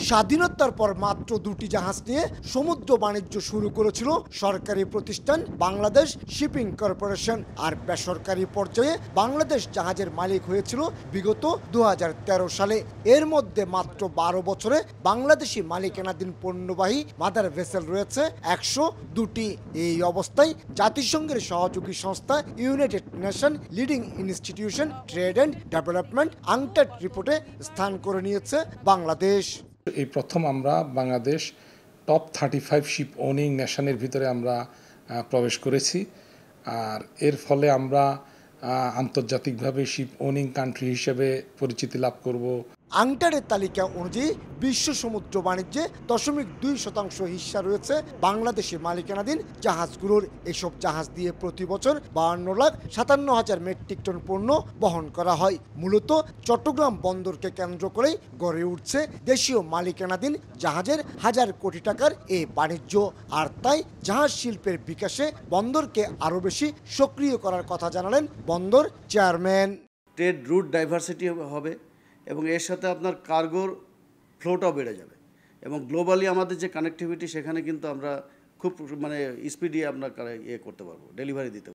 স্বাধীনতার পর মাত্র দুটি জাহাজ নিয়ে সমুদ্র বাণিজ্য শুরু করেছিল সরকারি প্রতিষ্ঠান বাংলাদেশ শিপিং কর্পোরেশন, আর বেসরকারি পর্যায়ে বাংলাদেশ জাহাজের মালিক হয়েছিল বিগত 2013 সালে। এর মধ্যে মাত্র 12 বছরে বাংলাদেশি মালিকানাধীন পণ্যবাহী মাদার ভেসেল রয়েছে 102টি। এই অবস্থায় জাতিসংঘের সহযোগী সংস্থা united nation leading institution trade and development UNCTAD রিপোর্টে স্থান করে নিয়েছে বাংলাদেশ। এই প্রথম আমরা বাংলাদেশ টপ 35 শিপ ওনিং নেশনের ভিতরে আমরা প্রবেশ করেছি, আর এর ফলে আমরা আন্তর্জাতিকভাবে শিপ ওনিং কান্ট্রি হিসেবে পরিচিতি লাভ করব। আংটারের তালিকা অনুযায়ী বিশ্ব সমুদ্র বাণিজ্যে 0.2% হিস্সা রয়েছে বাংলাদেশি মালিকানাধীন জাহাজগুলোর। এসব জাহাজ দিয়ে প্রতি বছর 52,57,000 মেট্রিক টন পণ্য বহন করা হয়। মূলত চট্টগ্রাম বন্দরকে কেন্দ্র করেই গড়ে উঠছে দেশীয় মালিকানাধীন জাহাজের হাজার কোটি টাকার এই বাণিজ্য। আর তাই জাহাজ শিল্পের বিকাশে বন্দরকে আরও বেশি সক্রিয় করার কথা জানালেন বন্দর চেয়ারম্যান। ট্রেড রুট ডাইভার্সিটি হবে এবং এর সাথে আপনার কার্গোর ফ্লোটাও বেড়ে যাবে এবং গ্লোবালি আমাদের যে কানেক্টিভিটি সেখানে কিন্তু আমরা খুব স্পিডি আপনার করতে পারবো, ডেলিভারি দিতে পারবো।